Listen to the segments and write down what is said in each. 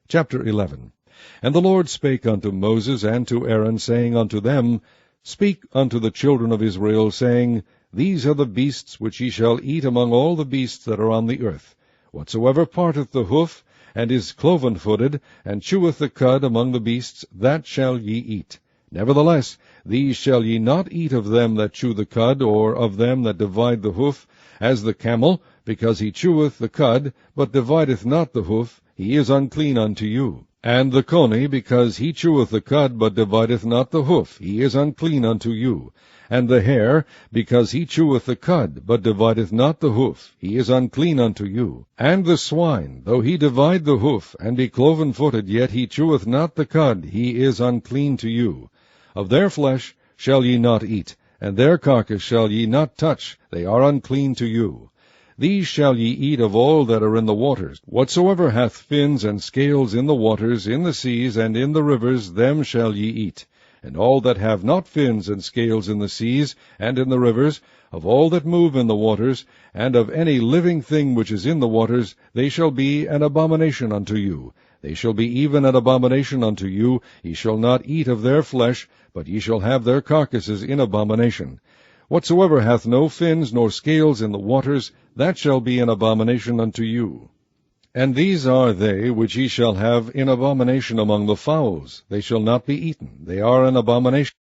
Chapter 11. And the Lord spake unto Moses and to Aaron, saying unto them, Speak unto the children of Israel, saying, These are the beasts which ye shall eat among all the beasts that are on the earth. Whatsoever parteth the hoof, and is cloven-footed, and cheweth the cud among the beasts, that shall ye eat. Nevertheless, these shall ye not eat of them that chew the cud, or of them that divide the hoof, as the camel, because he cheweth the cud, but divideth not the hoof, he is unclean unto you. And the coney, because he cheweth the cud, but divideth not the hoof, he is unclean unto you. And the hare, because he cheweth the cud, but divideth not the hoof, he is unclean unto you. And the swine, though he divide the hoof, and be cloven-footed, yet he cheweth not the cud, he is unclean to you. Of their flesh shall ye not eat, and their carcass shall ye not touch, they are unclean to you. These shall ye eat of all that are in the waters. Whatsoever hath fins and scales in the waters, in the seas, and in the rivers, them shall ye eat. And all that have not fins and scales in the seas, and in the rivers, of all that move in the waters, and of any living thing which is in the waters, they shall be an abomination unto you. They shall be even an abomination unto you. Ye shall not eat of their flesh, but ye shall have their carcasses in abomination. Whatsoever hath no fins nor scales in the waters, that shall be an abomination unto you. And these are they which ye shall have in abomination among the fowls. They shall not be eaten. They are an abomination.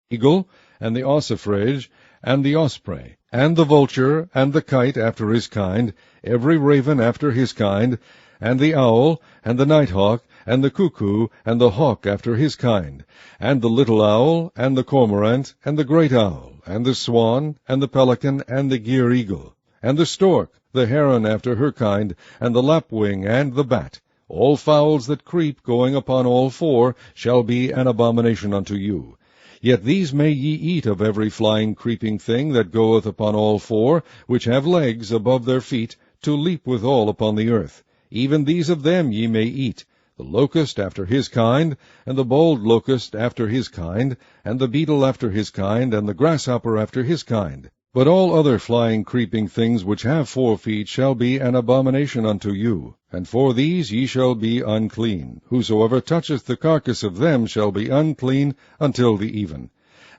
The eagle, and the ossifrage, and the osprey, and the vulture, and the kite after his kind, every raven after his kind, and the owl, and the nighthawk, and the cuckoo, and the hawk after his kind, and the little owl, and the cormorant, and the great owl, and the swan, and the pelican, and the gyre-eagle, and the stork, the heron after her kind, and the lapwing, and the bat. All fowls that creep, going upon all four, shall be an abomination unto you. Yet these may ye eat of every flying creeping thing that goeth upon all four, which have legs above their feet, to leap withal upon the earth. Even these of them ye may eat, the locust after his kind, and the bold locust after his kind, and the beetle after his kind, and the grasshopper after his kind. But all other flying creeping things which have 4 feet shall be an abomination unto you, and for these ye shall be unclean. Whosoever toucheth the carcass of them shall be unclean until the even.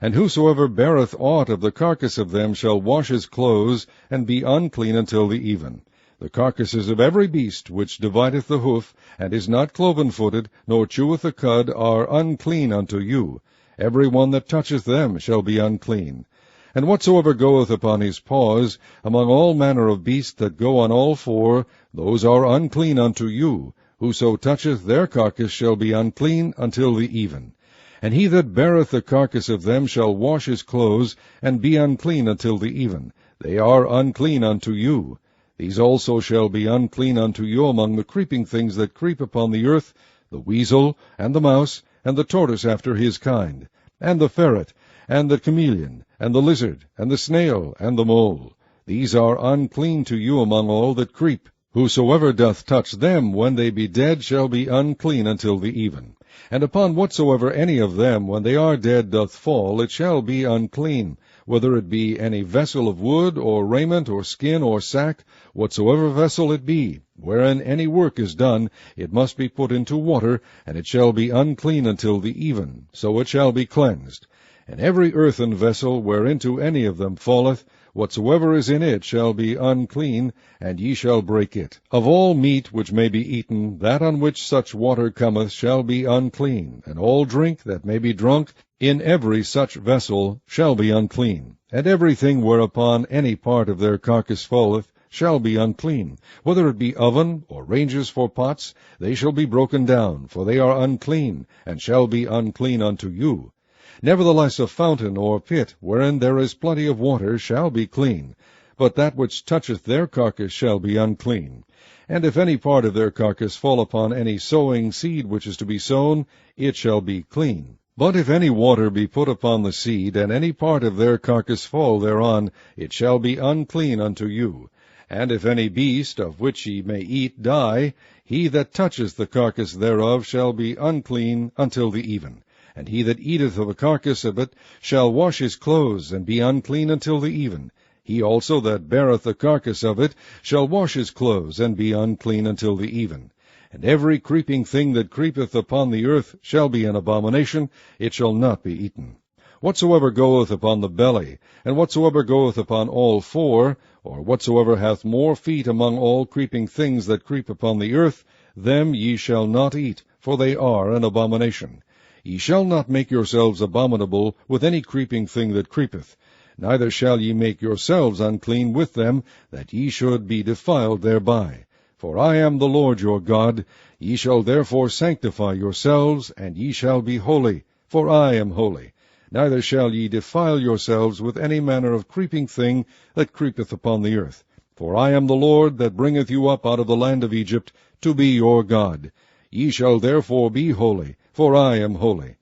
And whosoever beareth aught of the carcass of them shall wash his clothes, and be unclean until the even. The carcasses of every beast which divideth the hoof, and is not cloven-footed, nor cheweth the cud, are unclean unto you. Every one that toucheth them shall be unclean. And whatsoever goeth upon his paws, among all manner of beasts that go on all four, those are unclean unto you. Whoso toucheth their carcass shall be unclean until the even. And he that beareth the carcass of them shall wash his clothes, and be unclean until the even. They are unclean unto you. These also shall be unclean unto you among the creeping things that creep upon the earth, the weasel, and the mouse, and the tortoise after his kind, and the ferret, and the chameleon, and the lizard, and the snail, and the mole. These are unclean to you among all that creep. Whosoever doth touch them when they be dead shall be unclean until the even. And upon whatsoever any of them when they are dead doth fall, it shall be unclean, whether it be any vessel of wood, or raiment, or skin, or sack, whatsoever vessel it be, wherein any work is done, it must be put into water, and it shall be unclean until the even, so it shall be cleansed. And every earthen vessel whereinto any of them falleth, whatsoever is in it shall be unclean, and ye shall break it. Of all meat which may be eaten, that on which such water cometh shall be unclean, and all drink that may be drunk in every such vessel shall be unclean. And everything whereupon any part of their carcass falleth shall be unclean. Whether it be oven, or ranges for pots, they shall be broken down, for they are unclean, and shall be unclean unto you. Nevertheless a fountain or pit, wherein there is plenty of water, shall be clean, but that which toucheth their carcass shall be unclean. And if any part of their carcass fall upon any sowing seed which is to be sown, it shall be clean. But if any water be put upon the seed, and any part of their carcass fall thereon, it shall be unclean unto you. And if any beast, of which ye may eat, die, he that toucheth the carcass thereof shall be unclean until the even. And he that eateth of the carcass of it shall wash his clothes, and be unclean until the even. He also that beareth the carcass of it shall wash his clothes, and be unclean until the even. And every creeping thing that creepeth upon the earth shall be an abomination, it shall not be eaten. Whatsoever goeth upon the belly, and whatsoever goeth upon all four, or whatsoever hath more feet among all creeping things that creep upon the earth, them ye shall not eat, for they are an abomination. Ye shall not make yourselves abominable with any creeping thing that creepeth, neither shall ye make yourselves unclean with them, that ye should be defiled thereby. For I am the Lord your God. Ye shall therefore sanctify yourselves, and ye shall be holy, for I am holy. Neither shall ye defile yourselves with any manner of creeping thing that creepeth upon the earth. For I am the Lord that bringeth you up out of the land of Egypt, to be your God. Ye shall therefore be holy, for I am holy.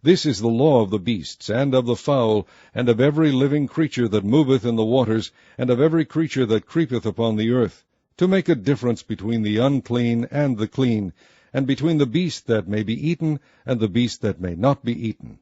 This is the law of the beasts, and of the fowl, and of every living creature that moveth in the waters, and of every creature that creepeth upon the earth, to make a difference between the unclean and the clean, and between the beast that may be eaten and the beast that may not be eaten.